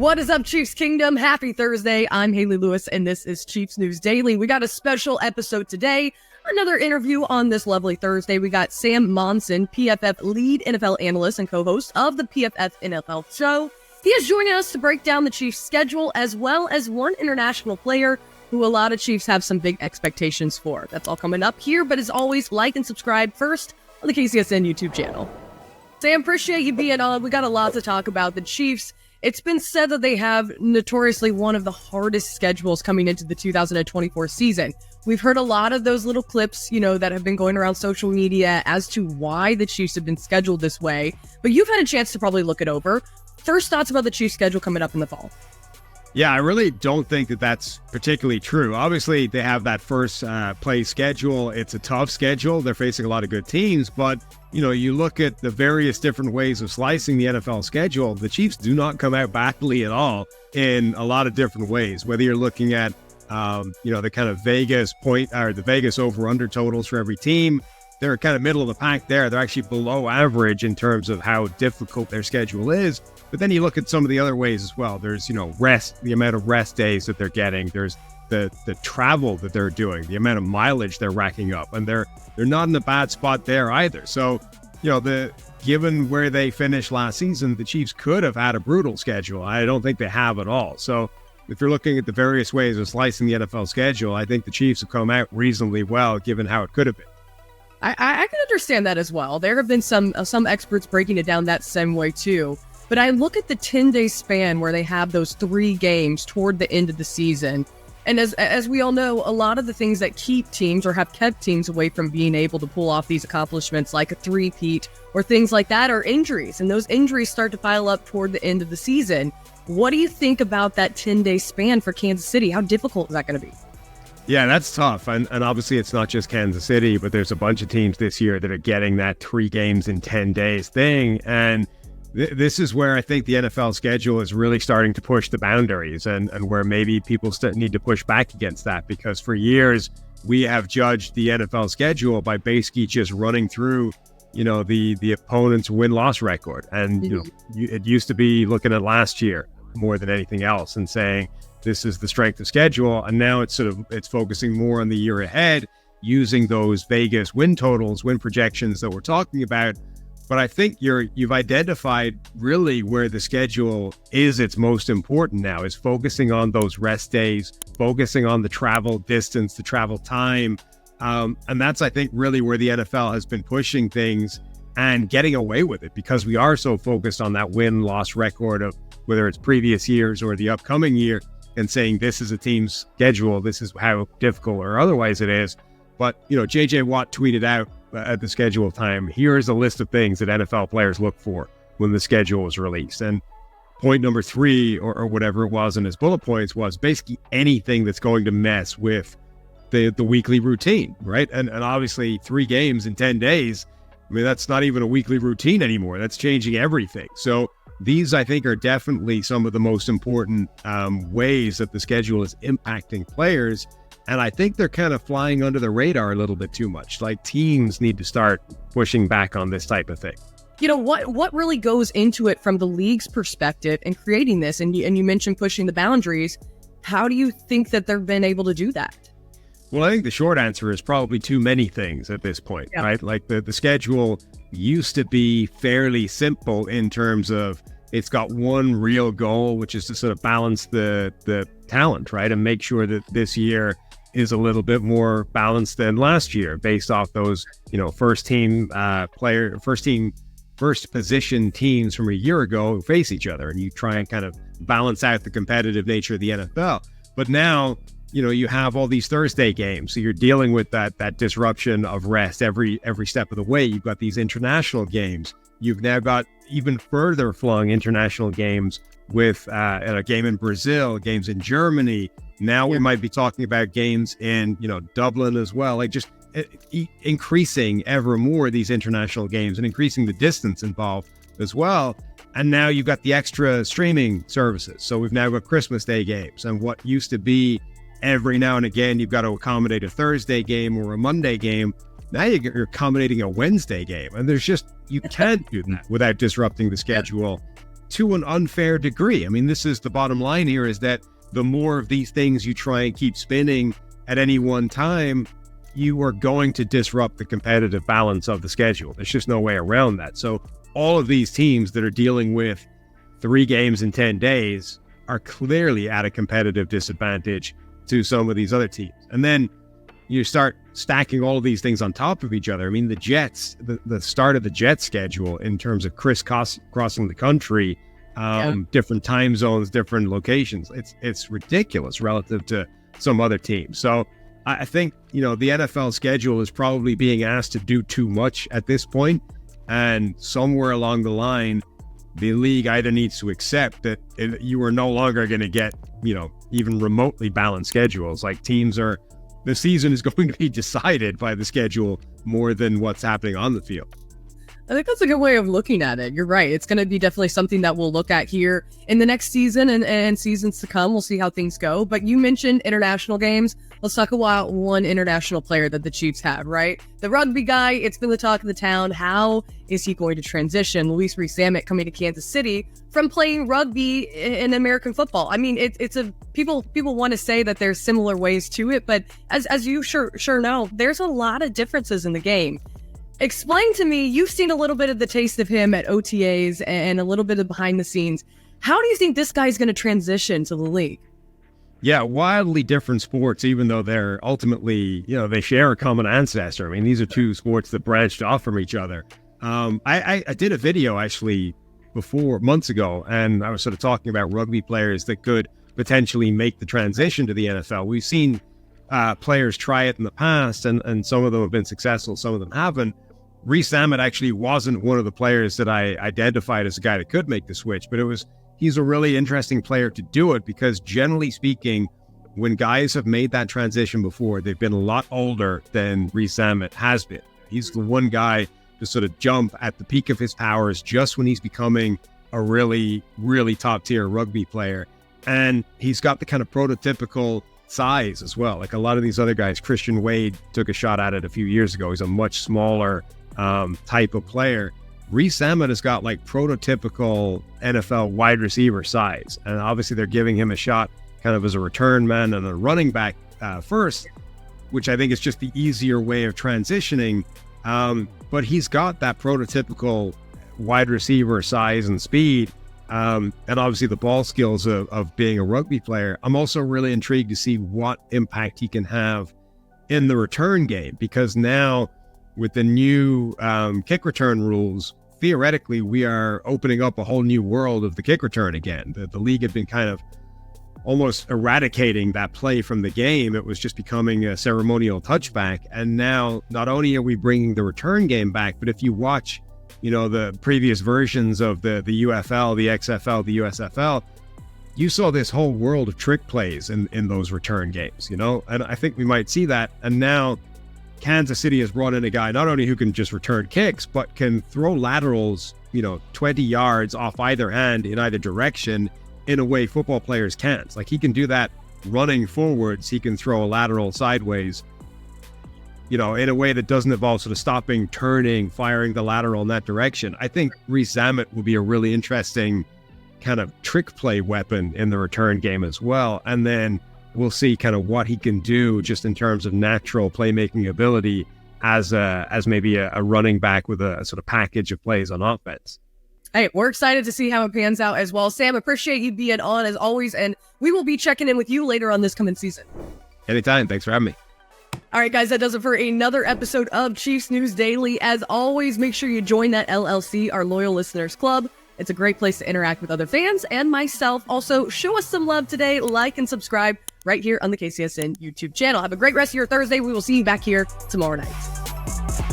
What is up, Chiefs Kingdom? Happy Thursday. I'm Hayley Lewis, and this is Chiefs News Daily. We got a special episode today. Another interview on this lovely Thursday. We got Sam Monson, PFF lead NFL analyst and co-host of the PFF NFL show. He is joining us to break down the Chiefs' schedule, as well as one international player who a lot of Chiefs have some big expectations for. That's all coming up here, but as always, like and subscribe first on the KCSN YouTube channel. Sam, appreciate you being on. We got a lot to talk about. The Chiefs, it's been said that they have notoriously one of the hardest schedules coming into the 2024 season. We've heard a lot of those little clips, that have been going around social media as to why the Chiefs have been scheduled this way, but you've had a chance to probably look it over. First thoughts about the Chiefs schedule coming up in the fall. Yeah, I really don't think that that's particularly true. Obviously, they have that first play schedule. It's a tough schedule. They're facing a lot of good teams, but you look at the various different ways of slicing the NFL schedule, the Chiefs do not come out badly at all in a lot of different ways. Whether you're looking at, the kind of Vegas point or the Vegas over/under totals for every team, they're kind of middle of the pack there. They're actually below average in terms of how difficult their schedule is. But then you look at some of the other ways as well. There's, rest, the amount of rest days that they're getting. There's the travel that they're doing, the amount of mileage they're racking up, and they're not in a bad spot there either. So, given where they finished last season, the Chiefs could have had a brutal schedule. I don't think they have at all. So if you're looking at the various ways of slicing the NFL schedule, I think the Chiefs have come out reasonably well, given how it could have been. I can understand that as well. There have been some experts breaking it down that same way too. But I look at the 10-day span where they have those 3 games toward the end of the season. And as we all know, a lot of the things that keep teams or have kept teams away from being able to pull off these accomplishments like a three-peat or things like that are injuries. And those injuries start to pile up toward the end of the season. What do you think about that 10-day span for Kansas City? How difficult is that going to be? Yeah, that's tough. And obviously it's not just Kansas City, but there's a bunch of teams this year that are getting that 3 games in 10 days thing. And this is where I think the NFL schedule is really starting to push the boundaries and where maybe people need to push back against that, because for years we have judged the NFL schedule by basically just running through, the opponent's win-loss record. And, it used to be looking at last year more than anything else and saying, this is the strength of schedule. And now it's focusing more on the year ahead, using those Vegas win totals, win projections that we're talking about. But I think you've identified really where the schedule is its most important now, is focusing on those rest days, focusing on the travel distance, the travel time. And that's, I think, really where the NFL has been pushing things and getting away with it, because we are so focused on that win-loss record of whether it's previous years or the upcoming year, and saying this is a team's schedule, this is how difficult or otherwise it is. But, JJ Watt tweeted out at the schedule time, here's a list of things that NFL players look for when the schedule was released. And point number 3 or whatever it was in his bullet points was basically anything that's going to mess with the weekly routine, right? And obviously 3 games in 10 days, I mean, that's not even a weekly routine anymore. That's changing everything. So these, I think, are definitely some of the most important ways that the schedule is impacting players. And I think they're kind of flying under the radar a little bit too much. Like, teams need to start pushing back on this type of thing. What really goes into it from the league's perspective in creating this? And you mentioned pushing the boundaries. How do you think that they've been able to do that? Well, I think the short answer is probably too many things at this point, right? Like the schedule used to be fairly simple in terms of it's got one real goal, which is to sort of balance the talent, right? And make sure that this year is a little bit more balanced than last year based off those, first position teams from a year ago who face each other, and you try and kind of balance out the competitive nature of the NFL. But now, you have all these Thursday games, so you're dealing with that disruption of rest every step of the way. You've got these international games. You've now got even further flung international games with a game in Brazil, games in Germany. Now we might be talking about games in, Dublin as well, like just increasing ever more these international games and increasing the distance involved as well. And now you've got the extra streaming services. So we've now got Christmas Day games, and what used to be every now and again, you've got to accommodate a Thursday game or a Monday game. Now you're accommodating a Wednesday game, and you can't do that without disrupting the schedule. to an unfair degree. I mean, this is the bottom line here, is that the more of these things you try and keep spinning at any one time, you are going to disrupt the competitive balance of the schedule. There's just no way around that. So all of these teams that are dealing with 3 games in 10 days are clearly at a competitive disadvantage to some of these other teams. And then you start stacking all of these things on top of each other. I mean, the Jets, the start of the Jets schedule in terms of crisscrossing the country, different time zones, different locations, it's ridiculous relative to some other teams. So I think, the NFL schedule is probably being asked to do too much at this point. And somewhere along the line, the league either needs to accept that you are no longer going to get, even remotely balanced schedules. Like the season is going to be decided by the schedule more than what's happening on the field. I think that's a good way of looking at it. You're right. It's going to be definitely something that we'll look at here in the next season and seasons to come. We'll see how things go. But you mentioned international games. Let's talk about one international player that the Chiefs have, right? The rugby guy, it's been the talk of the town. How is he going to transition? Louis Rees-Zammit coming to Kansas City from playing rugby in American football. I mean, people want to say that there's similar ways to it, but as you sure know, there's a lot of differences in the game. Explain to me, you've seen a little bit of the taste of him at OTAs and a little bit of behind the scenes. How do you think this guy's going to transition to the league? Yeah, wildly different sports, even though they're ultimately, they share a common ancestor. I mean, these are two sports that branched off from each other. I did a video actually months ago, and I was sort of talking about rugby players that could potentially make the transition to the NFL. We've seen players try it in the past, and some of them have been successful, some of them haven't. Rees-Zammit actually wasn't one of the players that I identified as a guy that could make the switch, but he's a really interesting player to do it, because generally speaking, when guys have made that transition before, they've been a lot older than Rees-Zammit has been. He's the one guy to sort of jump at the peak of his powers just when he's becoming a really, really top tier rugby player. And he's got the kind of prototypical size as well. Like a lot of these other guys, Christian Wade took a shot at it a few years ago. He's a much smaller type of player. Rees-Zammit has got like prototypical NFL wide receiver size. And obviously they're giving him a shot kind of as a return man and a running back first, which I think is just the easier way of transitioning. But he's got that prototypical wide receiver size and speed. And obviously the ball skills of being a rugby player. I'm also really intrigued to see what impact he can have in the return game, because now with the new kick return rules, theoretically, we are opening up a whole new world of the kick return again. The league had been kind of almost eradicating that play from the game. It was just becoming a ceremonial touchback. And now not only are we bringing the return game back, but if you watch, the previous versions of the UFL, the XFL, the USFL, you saw this whole world of trick plays in those return games, and I think we might see that. And now Kansas City has brought in a guy not only who can just return kicks, but can throw laterals, 20 yards off either hand in either direction in a way football players can't. Like he can do that running forwards. He can throw a lateral sideways, in a way that doesn't involve sort of stopping, turning, firing the lateral in that direction. I think Rees-Zammit will be a really interesting kind of trick play weapon in the return game as well. And then we'll see kind of what he can do just in terms of natural playmaking ability as maybe a running back with a sort of package of plays on offense. Hey, we're excited to see how it pans out as well. Sam, appreciate you being on as always, and we will be checking in with you later on this coming season. Anytime. Thanks for having me. All right, guys, that does it for another episode of Chiefs News Daily. As always, make sure you join that LLC, our Loyal Listeners Club. It's a great place to interact with other fans and myself. Also, show us some love today. Like and subscribe right here on the KCSN YouTube channel. Have a great rest of your Thursday. We will see you back here tomorrow night.